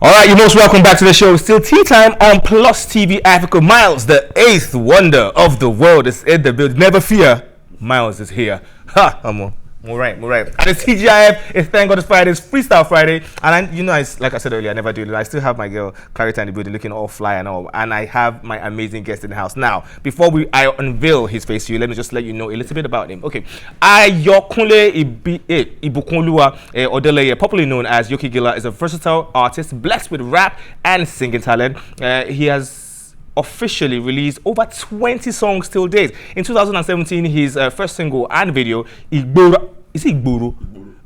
All right, you're most welcome back to the show. Still tea time on Plus TV Africa. Miles, the eighth wonder of the world, is in the building. Never fear, Miles is here. Ha, I'm on. All right. And it's TGIF. It's Thank God It's Friday. It's Freestyle Friday. And like I said earlier, I never do it. I still have my girl Clarita in the building, looking all fly and all. And I have my amazing guest in the house. Now, before I unveil his face to you, let me just let you know a little bit about him. Okay, Yokeegilla Ibukunlua Odeleye, popularly known as Yokeegilla, is a versatile artist blessed with rap and singing talent. He has officially released over 20 songs till date. In 2017, his first single and video, Igboro, is it Igboro?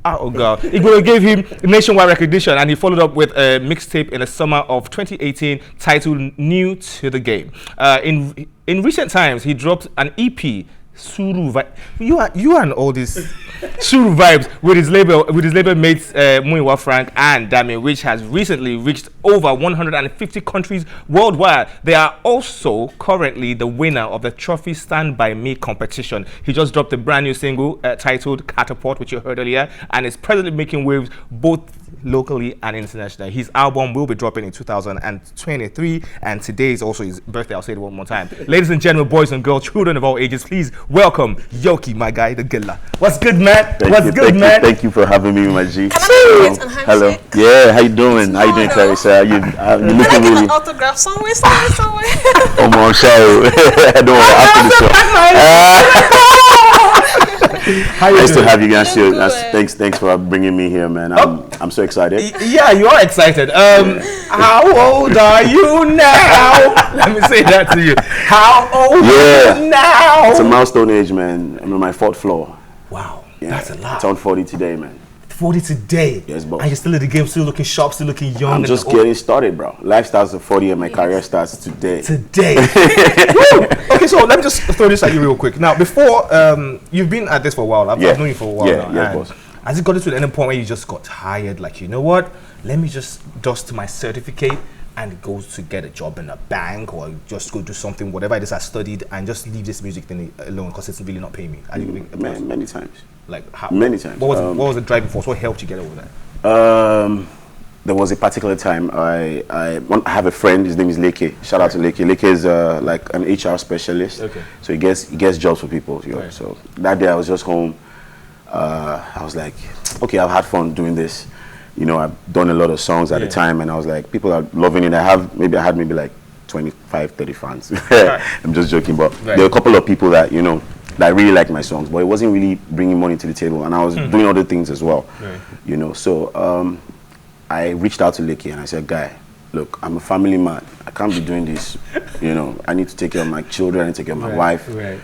Oh God. Igboro gave him nationwide recognition, and he followed up with a mixtape in the summer of 2018 titled New to the Game. In recent times, he dropped an EP, Suru Vibes. You and all this Suru Vibes with his label mates Muiwa Frank and Dami, which has recently reached over 150 countries worldwide. They are also currently the winner of the Trophy Stand By Me competition. He just dropped a brand new single titled Catapult, which you heard earlier, and is presently making waves both locally and internationally. His album will be dropping in 2023, and today is also his birthday. I'll say it one more time. Ladies and gentlemen, boys and girls, children of all ages, please welcome Yoki, my guy, the Gilla. What's good, man? Thank you for having me, my G. Hello. Yeah, how you doing? How you doing, Clarissa? You looking really... an autograph somewhere. Oh, my sorry. Don't worry, after the show. Nice to have you guys here. Thanks for bringing me here, man. I'm so excited. Yeah, you are excited. How old are you now? Let me say that to you. How old are you now? It's a milestone age, man. I'm on my 4th floor. Wow, that's a lot. I turned 40 today, man. 40 today? Yes, boss. And you're still in the game, still looking sharp, still looking young. I'm just getting started, bro. Life starts at 40 and my career starts today. Okay, so let me just throw this at you real quick. Now, before, you've been at this for a while. I've known you for a while now. Yeah, boss. Has it got to any point where you just got tired? Like, you know what? Let me just dust my certificate and go to get a job in a bank, or just go do something, whatever it is I studied, and just leave this music thing alone because it's really not paying me. Many times. Like how? Many times. What was the driving force? What helped you get over that? There was a particular time I have a friend. His name is Leke. Shout out to Leke. Leke is like an HR specialist. Okay. So he gets jobs for people. You know? Right. So that day I was just home. I was like, okay, I've had fun doing this. You know, I've done a lot of songs at the time, and I was like, people are loving it. I had maybe like 25, 30 fans. Right. I'm just joking, but there were a couple of people that that really liked my songs, but it wasn't really bringing money to the table, and I was doing other things as well. Right. You know, so I reached out to Leke and I said, guy, look, I'm a family man. I can't be doing this. You know, I need to take care of my children. I need to take care of my wife. Right.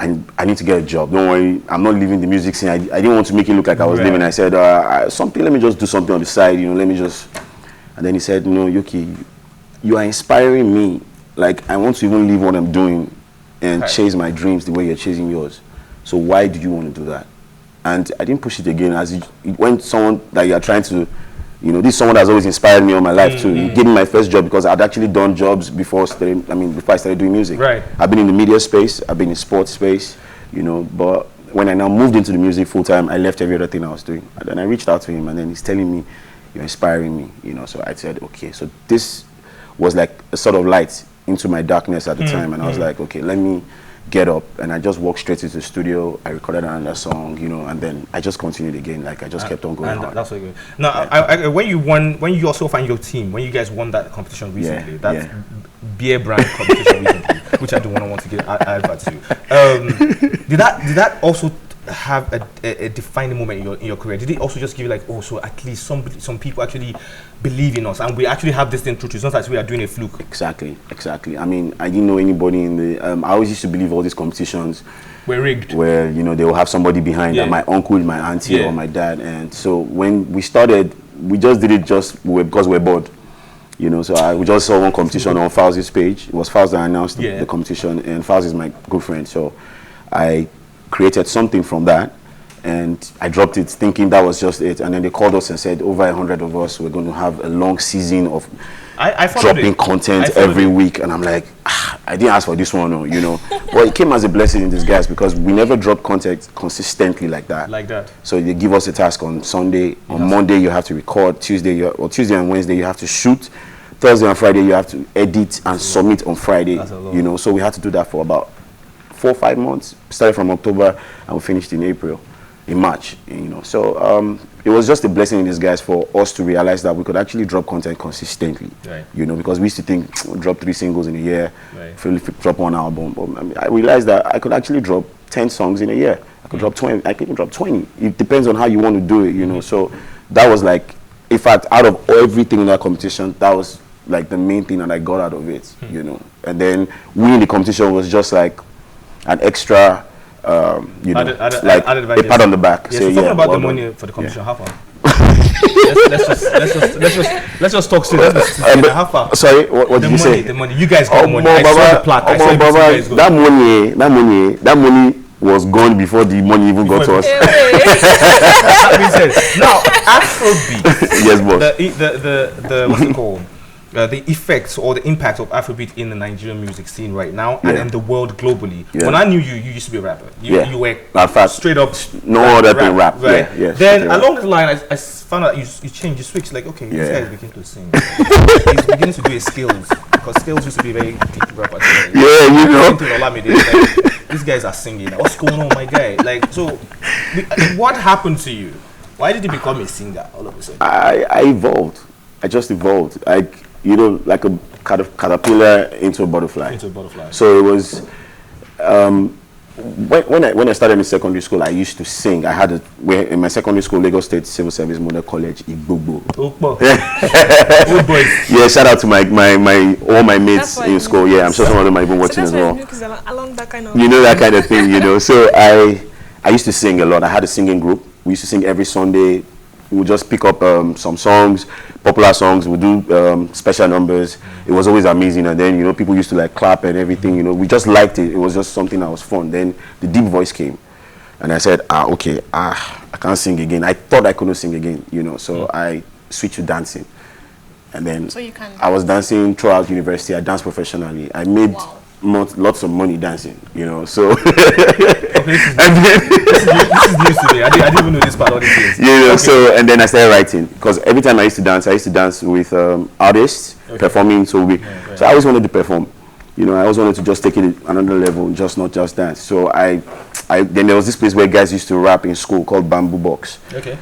I need to get a job. Don't worry, I'm not leaving the music scene. I didn't want to make it look like I was leaving. I said, let me just do something on the side, you know, and then he said, no, Yoki, you are inspiring me. Like, I want to even leave what I'm doing and chase my dreams the way you're chasing yours. So why do you want to do that? And I didn't push it again. When someone that you're trying to, you know, this is someone that's always inspired me all my life too. He gave me my first job because I'd actually done jobs before I started doing music. Right. I've been in the media space, I've been in sports space, you know, but when I now moved into the music full time, I left every other thing I was doing. And then I reached out to him, and then he's telling me, you're inspiring me, you know. So I said, okay, so this was like a sort of light into my darkness at the time, and I was like, okay, let me get up, and I just walked straight into the studio. I recorded another song, you know, and then I just continued again. Like, I just kept on going on. That's so good. Now, when you also find your team, when you guys won that competition recently, that beer brand competition recently, which I don't want to get advert to, did that also have a defining moment in your career? Did it also just give you like, oh, so at least some people actually believe in us, and we actually have this thing true? It's not as we are doing a fluke. Exactly. I mean, I didn't know anybody in the I always used to believe all these competitions were rigged, where, you know, they will have somebody behind, my uncle, my auntie, or my dad. And so when we started, we just did it because we're bored, you know. So we just saw one competition on Fauzi's page. It was Fauzi that announced the competition, and Fauzi is my good friend, so I created something from that, And I dropped it thinking that was just it. And then they called us and said over 100 of us were going to have a long season of I dropping content every week. And I'm like, I didn't ask for this one, you know. Well, it came as a blessing in disguise because we never dropped content consistently like that. So they give us a task on Sunday. On Monday, you have to record. Tuesday and Wednesday, you have to shoot. Thursday and Friday, you have to edit and submit on Friday. You know, so we had to do that for about 4 or 5 months. Started from October and we finished in March, you know. So it was just a blessing in disguise for us to realize that we could actually drop content consistently, you know, because we used to think drop 3 singles in a year, drop 1 album. But I realized that I could actually drop 10 songs in a year. I could drop 20. I could drop 20. It depends on how you want to do it, you know. So that was like, in fact, out of everything in that competition, that was like the main thing that I got out of it, you know. And then winning the competition was just like an extra. You know, like a pat on the back. Yes, so talking about the money for the competition, how far? let's just talk straight. How far? Sorry, what did you say? The money. You guys got money. I saw the plaque. That money was gone before the money even got to us. Now, Afrobeat. Yes, boss. The what's it called? The effects or the impact of Afrobeat in the Nigerian music scene right now and in the world globally. When I knew you, you used to be a rapper. You were straight up other than rap. Right. Then along the line, I found out you changed, you switched. Like, okay, this guy is beginning to sing. He's beginning to do his skills because skills used to be very deep rapper. You know. These guys are singing. What's going on, my guy? Like, so what happened to you? Why did you become a singer all of a sudden? I evolved. I just evolved. You know, like a caterpillar into a butterfly. So it was when I started in secondary school, I used to sing. I had in my secondary school, Lagos State Civil Service Model College, Igbobo. Yeah, shout out to all my mates in school. Yeah, I'm sure some of them are even watching as well. Along that kind of you know, that kind of thing, you know. So I used to sing a lot. I had a singing group. We used to sing every Sunday. We'll just pick up some songs, popular songs. We'll do special numbers. It was always amazing. And then, you know, people used to like clap and everything. You know, we just liked it. It was just something that was fun. Then the deep voice came. And I said, okay, I can't sing again. I thought I couldn't sing again, you know. So I switched to dancing. And then I was dancing throughout university. I danced professionally. I made lots of money dancing, you know. So this is news to me. I didn't even know this part of this things. You know, so and then I started writing because every time I used to dance with artists performing. So I always wanted to perform. You know, I always wanted to just take it another level, not just dance. So then there was this place where guys used to rap in school called Bamboo Box.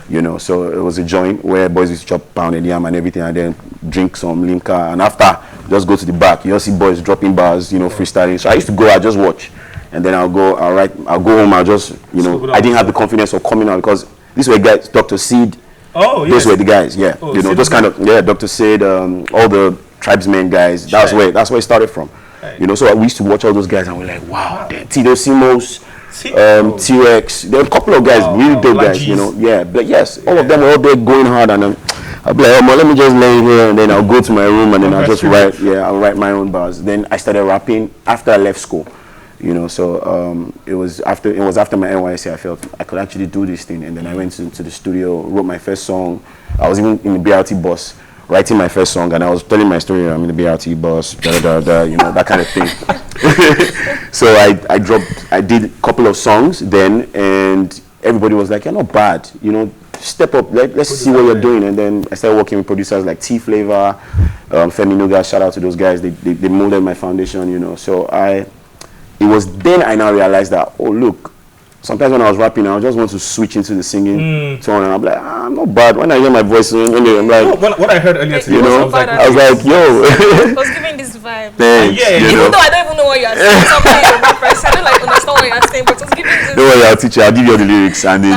You know, so it was a joint where boys used to chop pounded yam and everything, and then drink some limca, and after just go to the back. You just see boys dropping bars, you know, freestyling. So I used to go, I just watch, and then I'll go home. I'll just, you know, I didn't have the confidence of coming out because these were guys, Dr. Seed. Those were the guys, you know, those kind of Dr. Seed, all the tribesmen guys. That's where it started from. You know, so we used to watch all those guys and we're like, wow, Tito Simos, T-Rex, there were a couple of guys, really dope guys, you know, but yes, all of them were all there going hard, and I'll be like, let me just lay here, and then I'll go to my room and then I'll just I'll write my own bars. Then I started rapping after I left school, you know, so it was after my NYSC I felt I could actually do this thing, and then I went into the studio, wrote my first song. I was even in the BRT bus writing my first song, and I was telling my story. I'm in the BRT bus, you know, that kind of thing. So I did a couple of songs then, and everybody was like, "You're not bad, you know, step up, let's see what you're doing." And then I started working with producers like T Flavor, Femi Nuga. Shout out to those guys. They molded my foundation, you know. So it was then I now realized that, oh look, sometimes when I was rapping, I just want to switch into the singing tone, and I'm like, I'm not bad. When I hear my voice, I'm like, what I heard earlier today, you know, I was like, yo, I was giving this vibe. Thanks, Even though I don't even know what you're saying, sometimes you're my person. I don't like understand what you're saying, but it was giving this. Don't worry, I'll teach you. I'll give you all the lyrics and then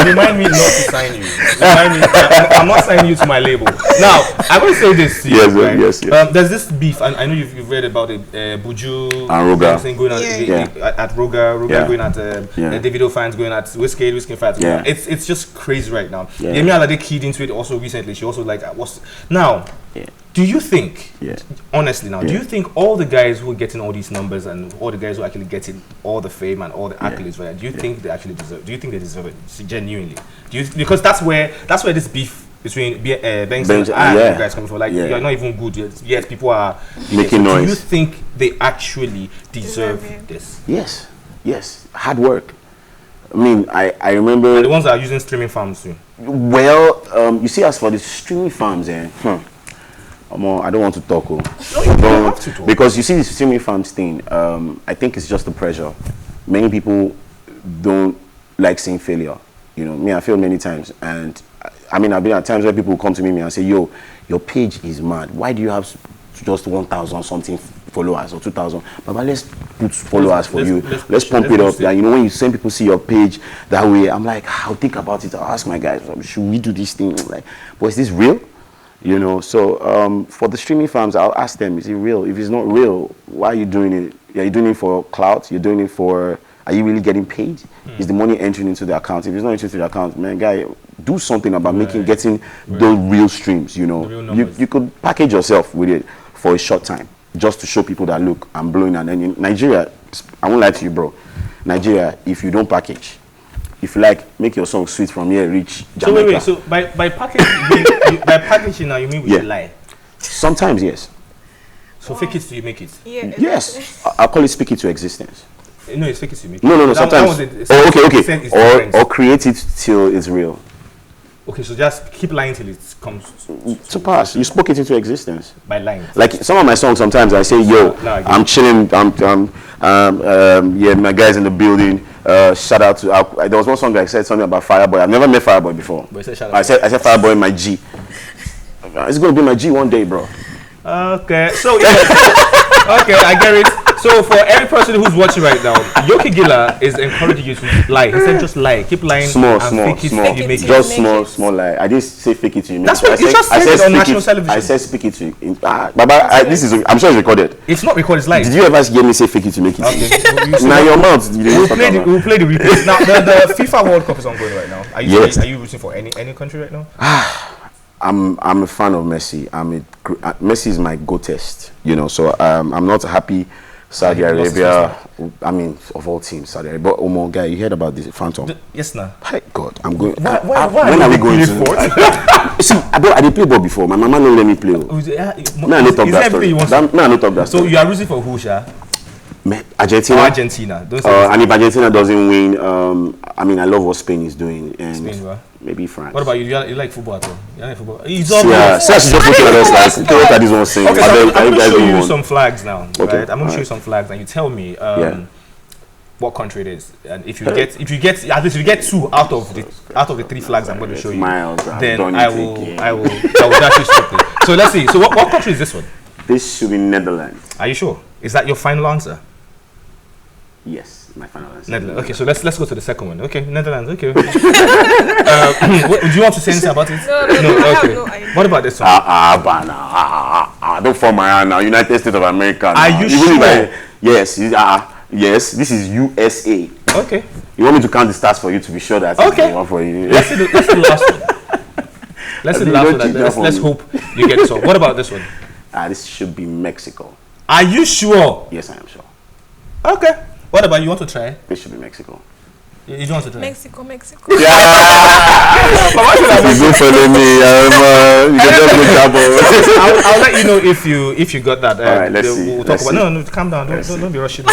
Remind me not to sign you. I'm not signing you to my label. Now, I'm going to say this to you. Yes. There's this beef, and I know you've read about it. Buju and Roga going at Roga going at Davido fans going at Whiskey fans. It's just crazy right now. Yemi Alade keyed into it also recently. She also like what's now. Do you think, Yeah. honestly now, do Yeah. you think all the guys who are getting all these numbers and all the guys who are actually getting all the fame and all the accolades, right? Do you think they actually deserve? Do you think they deserve it genuinely? Do you? Because that's where this beef between Banks and you guys coming from. Like you're not even good yet. People are making noise. Do you think they actually deserve this? Yes. Hard work. I mean, I remember and the ones that are using streaming farms too. Well, you see, as for the streaming farms, I don't want to talk. No, you don't have to talk. Because you see the streaming farms thing, I think it's just the pressure. Many people don't like seeing failure. You know, me, I failed many times. And I mean, I've been at times where people come to me and say, yo, your page is mad. Why do you have just 1,000 something followers or 2,000? Baba, let's put followers for you. Let's pump it up. Yeah, you know, when you send people see your page that way, I'm like, I'll think about it. I'll ask my guys, should we do this thing? I'm like, but is this real? You know, so for the streaming farms, I'll ask them, is it real? If it's not real, why are you doing it? Are you doing it for clout? You're doing it for, are you really getting paid? Is the money entering into the account? If it's not entering into the account, man, guy, do something about getting the real streams, you know. You could package yourself with it for a short time, just to show people that, look, I'm blowing. And then in Nigeria, I won't lie to you, bro. Nigeria, if you don't package, if you like, make your song sweet from here, reach Jamaica. So wait, by packaging, by packaging now, you mean we lie? Sometimes, yes. So fake it till you make it. Yeah. Yes. I call it speak it to existence. No, it's fake it till you make it. No. Sometimes. Okay. Or create it till it's real. Okay, so just keep lying till it comes to pass. You spoke it into existence by lying. Like some of my songs, sometimes I say, "Yo, I'm chilling. My guys in the building." Shout out to. There was one song that I said something about Fireboy. I've never met Fireboy before. But you said I said Fireboy my G. It's gonna be my G one day, bro. Okay, so okay, I get it. So for every person who's watching right now, Yokeegilla is encouraging you to lie. He said just lie, keep lying, small, fake it till you make it. Just small lie. I didn't say fake it till you make it. That's what you just said it on national television. I said speak it to you. Baba, this is. I'm sure it's recorded. It's not recorded. It's live. Did you ever hear me say fake it to make it? Okay. Now your mouth. We'll play the replays. Now the FIFA World Cup is ongoing right now. Are you rooting for any country right now? I'm a fan of Messi. Messi is my go-test, you know. So I'm not happy. Saudi Arabia, I mean, of all teams, Saudi Arabia. But Omo, guy, you heard about this Phantom? Yes, nah. My God, I'm going. Why when are we going to? See, I didn't play ball before. My mama don't let me play. I don't talk that story. I don't talk that story. So you are rooting for who, Sha? Argentina. Argentina. Don't say and if Argentina doesn't win, I mean, I love what Spain is doing, and Spain, maybe France. What about you? You like football at all? You like football? Yeah, so I should just look at us like, look at this one saying. Okay, so I'm going to show you some flags now. Okay. Right? I'm going to show you some flags, and you tell me what country it is. And if you get two out of the three flags I'm going to show you, then I will actually stop it. So let's see. So what country is this one? This should be Netherlands. Are you sure? Is that your final answer? Yes, my final answer. Netherlands. Okay, so let's go to the second one. Okay, Netherlands. Okay. Do you want to say anything about it? No. Okay. What about this one? Don't fall my hand now. United States of America. Are you sure? Yes. Yes. This is USA. Okay. You want me to count the stars for you to be sure that? Okay. One for you. Let's see the last one. Let's see the last one. Let's hope you get this one. What about this one? This should be Mexico. Are you sure? Yes, I am sure. Okay. What about you? Want to try? This should be Mexico. You don't want to try? Mexico. Yeah. But why should I be good for me? I'll let you know if you got that. All right, let's see. We'll talk about. No, calm down. Don't be rushing.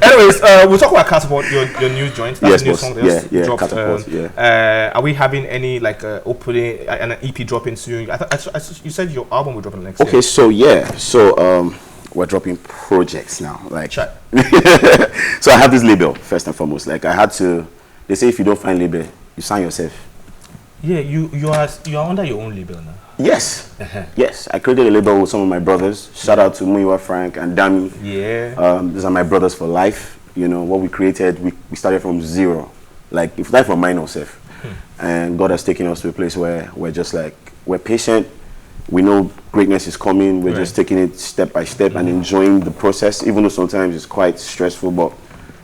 Anyways, we'll talk about Catapult, your new joint. That's a new song that dropped. Catapult, are we having any opening an EP dropping soon? You said your album will drop in the next year. Okay, so we're dropping projects now. So I have this label first and foremost. Like I had to. They say if you don't find label, you sign yourself. Yeah, you are under your own label now. Yes, yes. I created a label with some of my brothers. Shout out to Muiwa, Frank, and Dami. Yeah. These are my brothers for life. You know what we created. We started from zero. Like if that from mine ourselves, and God has taken us to a place where we're just like we're patient. We know greatness is coming. We're just taking it step by step and enjoying the process, even though sometimes it's quite stressful, but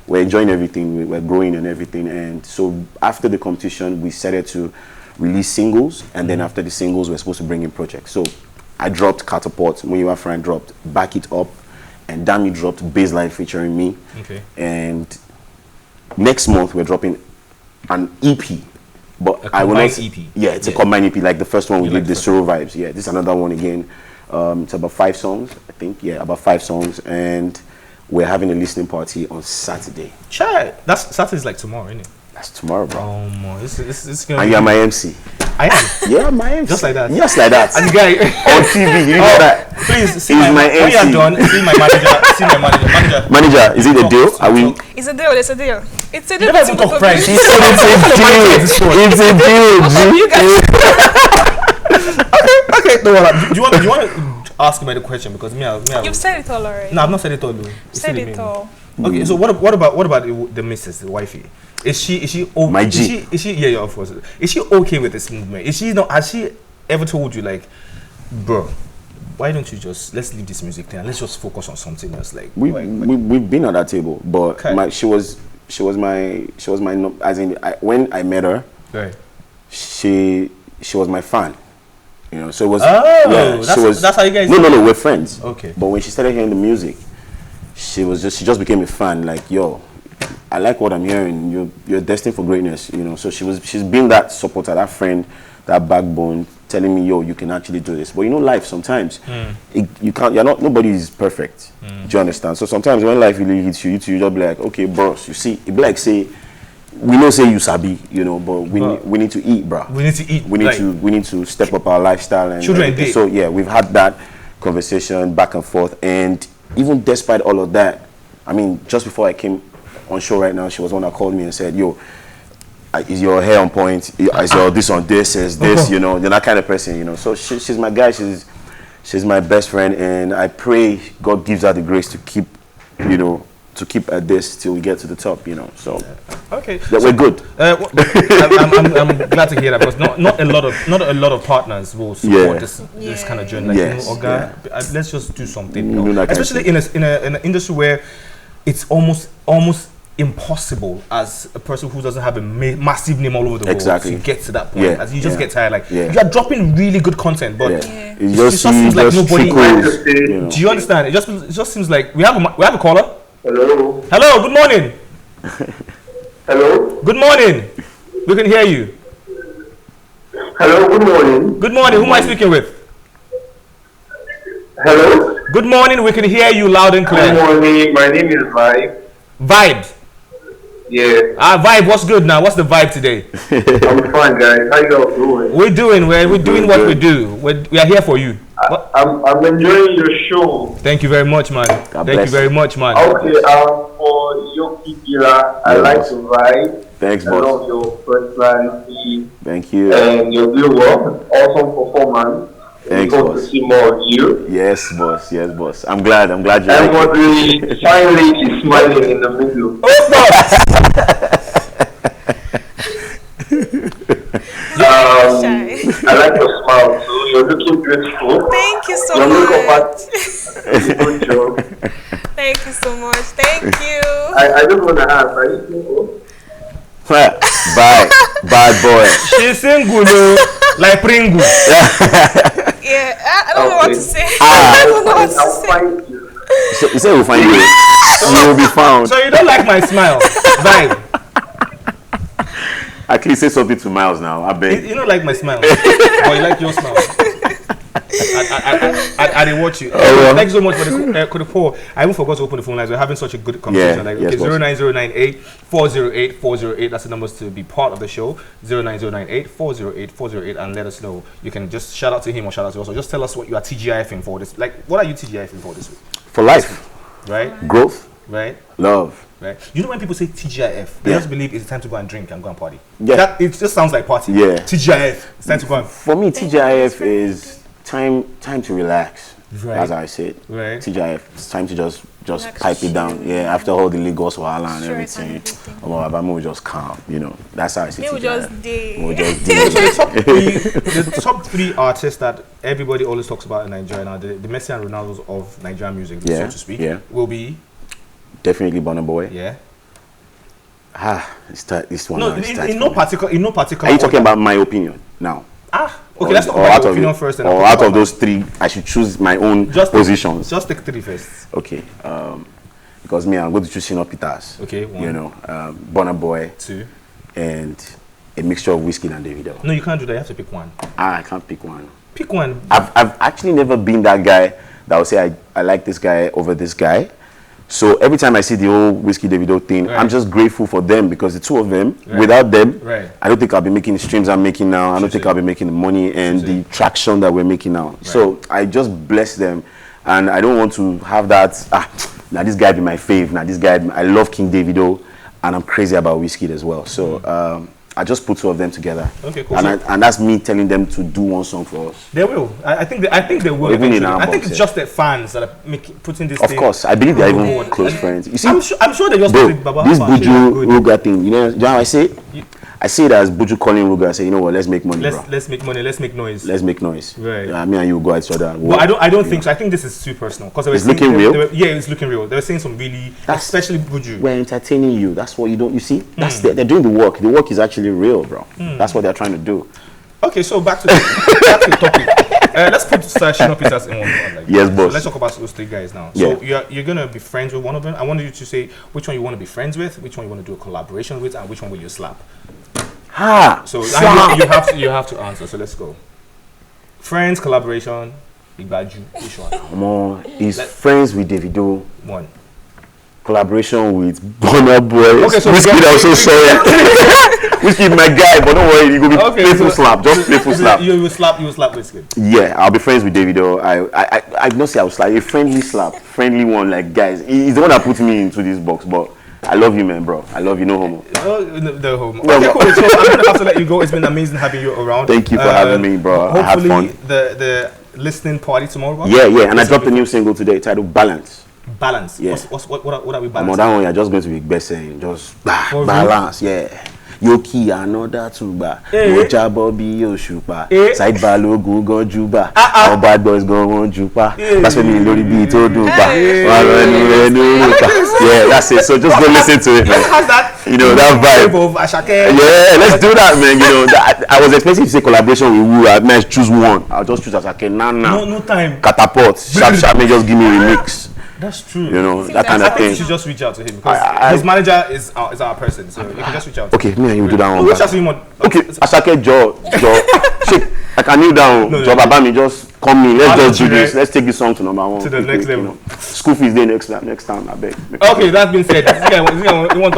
we're enjoying everything. We're growing and everything. And so after the competition, we started to release singles. And then after the singles, we're supposed to bring in projects. So I dropped Catapult, PlusTvAfrica dropped Back It Up, and Dammy dropped Baseline featuring me. Okay. And next month we're dropping an EP. But A combined EP. Yeah, it's a combined EP. Like the first one we did, like the Soro Vibes. Yeah, this is another one again. It's about 5 songs, I think. Yeah, about 5 songs, and we're having a listening party on Saturday. Sure. That's Saturday's like tomorrow, isn't it? That's tomorrow, bro. Oh my, this gonna And you're my MC. I am. Yeah, my MC. Just like that. Just like that. And guy On TV, you know that. please see He's my when MC. you're done, see my manager. See my manager. Manager, is it a deal? Are we? It's a deal. It's a deal. It's a deal. Never even talk price. She said it's a deal. It's a deal. You guys. Okay, no, do you want to ask me the question because me, You've said it all already. No, I've not said it all. Though. Said it all. Okay, so what about the missus, the wifey? Is she okay? My G. Is she yeah, of course. Is she okay with this movement? Is she not? Has she ever told you like, bro, why don't you just let's leave this music thing and let's just focus on something else? Like We've been at that table, but Okay. she was my as in when I met her, right. she was my fan. You know, so it was. That's how you guys. No, we're friends. Okay. But when she started hearing the music, she just became a fan. Like, yo, I like what I'm hearing. You're destined for greatness. You know, so she's been that supporter, that friend, that backbone, telling me, yo, you can actually do this. But you know, life sometimes you can't. Nobody is perfect. Do you understand? So sometimes when life really hits you, you just be like, okay, bros. You see, it be like say. We know say you sabi, you know, but we need to eat, bro. We need to eat. We need to step up our lifestyle and Children everything. did. So yeah, we've had that conversation back and forth, and even despite all of that, I mean, just before I came on show right now, she was one that called me and said, "Yo, is your hair on point? Is your this on this? Is this? You know, you're that kind of person, you know." So she's my guy. She's my best friend, and I pray God gives her the grace to keep, you know, to keep at this till we get to the top, you know. So okay, we're good. I'm glad to hear that because not a lot of partners will support this kind of journey. Like, Yes, you know, Oga, let's just do something. You know, like especially in an industry where it's almost impossible as a person who doesn't have a massive name all over the world to get to that point. As you just get tired, like you are dropping really good content, but it it just seems like nobody. you know. Do you understand? It just seems like we have a caller. Hello. Hello. Good morning. Hello. Good morning. We can hear you. Hello. Good morning. Good morning. Who am I speaking with? Hello. Good morning. We can hear you loud and clear. Good morning. My name is Vibe. Vibe. Yeah. Vibe. What's good now? What's the vibe today? I'm fine, guys. How you guys doing? We're doing what we do. We are here for you. I'm enjoying your show. Thank you very much, man. Thank you very much, man. Okay. For Yokeegilla, I like to vibe. Thanks, I boss. love your personality. Thank you. And your good work. Awesome performance. Thanks, we hope boss. to see more of you. Yes, boss. Yes, boss. I'm glad you And like for it. the fine lady smiling in the middle. I like your smile too. You're looking beautiful. Thank you so Your much. good job. Thank you so much. Thank you. I just want to ask, are you single? Bad boy. She's single, like Pringle. Yeah, I don't know what to say. I I don't know what to I'll say. find you. You say we'll find you. You will be found. So you don't like my smile, Vibe? At least say something to Miles now. I beg. You don't like my smile, but you like your smile. I didn't watch you. Thank you so much for the call. I even forgot to open the phone lines. We're having such a good conversation. Yeah, yes, 09098 408 408. That's the numbers to be part of the show. 09098 408 408, and let us know. You can just shout out to him or shout out to us. Or just tell us what you are TGIFing for this. Like, what are you TGIFing for this week? For life, Right, growth, right, love. right. You know when people say TGIF, they just believe it's time to go and drink and go and party. Yeah. It just sounds like party. Yeah. TGIF. It's time to go and. For me, TGIF is time to relax. Right. As I said. Right. TGIF, it's time to just Relax, pipe it down. chill. Yeah, after all the Lagos wahala and Stress and everything. everything. We just calm, you know. That's how I see They will TGIF. just day. We'll just The top three artists that everybody always talks about in Nigeria now, the Messi and Ronaldos of Nigerian music, so Yeah, to speak, yeah. will be Definitely Burna Boy. yeah. This one No, now is in tight no for me. particular. Are you talking about my opinion now? Okay, let's talk or about out your of opinion it- first. And or out of those three, I should choose my own positions. Just take three first. Okay, because me, I'm going to choose Shino Peters. Okay, one. You know, Burna Boy. 2. And a mixture of whiskey and Davido. No, you can't do that. You have to pick one. I can't pick one. Pick one. I've actually never been that guy that will say I like this guy over this guy. So every time I see the whole whiskey Davido thing, Right. I'm just grateful for them because the two of them, without them, Right. I don't think I'll be making the streams I'm making now. I don't think I'll be making the money and the traction that we're making now. So I just bless them, and I don't want to have that. Now this guy be my fave. Now this guy, I love King Davido, and I'm crazy about whiskey as well. So. I just put two of them together. Okay, cool. And that's me telling them to do one song for us. They will. I think they will. Even in I our think box, it's just the fans that are putting this. Of thing. course, I believe they're even close friends. You see, I'm sure they just bro, did Baba this Alpha, Buju Ruga thing. You know how I say? I see it as Buju calling Ruga. I say, you know what? Let's make money, bro. Let's make money. Let's make noise. Let's make noise. Right. Yeah, me and you go at each other. Well, I don't think so. I think this is too personal because it's looking real. Yeah, it's looking real. They were saying some really, especially Buju. We're entertaining you. That's what you don't. You see, that's they're doing the work. The work is actually real, bro. That's what they're trying to do. Okay, so back to the topic. Let's put Shino Peters in one. Yes, boss. So let's talk about those three guys now. Yeah. So you're gonna be friends with one of them. I wanted you to say which one you want to be friends with, which one you want to do a collaboration with, and which one will you slap. So you have to answer. So let's go. Friends, collaboration, Igbaju, which one? Come on, he's friends with Davido. One. Collaboration with Burna Boy. Okay, so Whiskey, I'm so sorry. Whiskey, my guy, but don't worry, you go be playful slap. Just playful slap. You will slap Whiskey. Yeah, I'll be friends with Davido. I don't say I will slap. A friendly slap, friendly one. Like guys, he's the one that put me into this box, but. I love you, man, bro. I love you, no homo. No homo. Okay, cool. So I'm gonna have to let you go. It's been amazing having you around. Thank you for having me, bro. I had fun. The listening party tomorrow. Bro? Yeah, and I dropped a new single today titled Balance. Balance. Yeah. What are we balancing? I'm on that one. You're just going to be best saying just balance. Yeah. Yoki another tuba. Ocha Bobby Yoshupa. Side Balogu go Juba. All bad boys go on Juba. That's what me Lori B told Dupa. Yeah, that's it. So just go listen to it, man. How's that? You know that vibe. Yeah, let's do that, man. You know, I was expecting to say collaboration with Wu. I might choose one. I'll just choose Asake. No time. Catapult. Sharp. Just give me a remix. That's true. You know, that kind of thing. You should just reach out to him because his manager is our person, so you can just reach out to him. Okay, me and you do that one. Reach out to him on. Okay, Asake, Joe, shake. I can kneel down. Joe Babami, just come in. Let's just do this. Let's take this song to number one. To the next level. You know. School fees day next time, I beg. Okay, that's been said. You want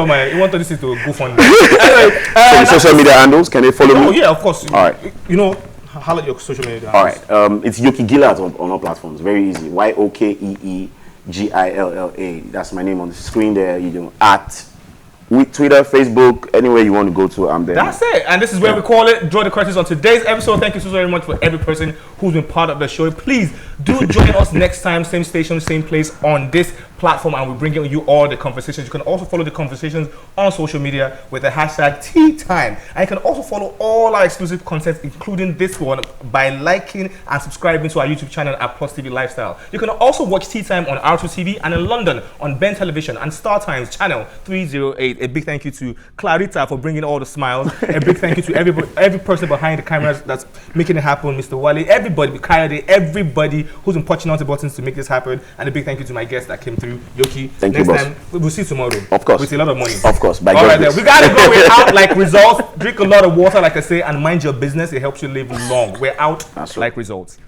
to listen to GoFundMe. Anyway, so social media handles, can they follow me? Oh yeah, of course. All right. You know, how your social media handles? All right. It's Yokeegilla on all platforms. Very easy. YOKEEGILLA. That's my name on the screen there. You know, at with Twitter, Facebook, anywhere you want to go to, I'm there. That's it. And this is where we call it Draw the Curtains on today's episode. Thank you so very much for every person who's been part of the show. Please do join us next time, same station, same place on this platform, and we're bringing you all the conversations. You can also follow the conversations on social media with the hashtag TeaTime. And you can also follow all our exclusive content, including this one, by liking and subscribing to our YouTube channel at PlusTV Lifestyle. You can also watch TeaTime on R2TV and in London on Ben Television and Star Times channel 308. A big thank you to Clarita for bringing all the smiles. A big thank you to every person behind the cameras that's making it happen. Mr. Wale, everybody, Kayode, everybody who's been punching on the buttons to make this happen. And a big thank you to my guests that came through. Yoki, thank next you, boss. time we'll see you tomorrow. Of course. With a lot of money. Of course. All right, then. We gotta go. We're out like results. Drink a lot of water, like I say, and mind your business. It helps you live long. We're out like results.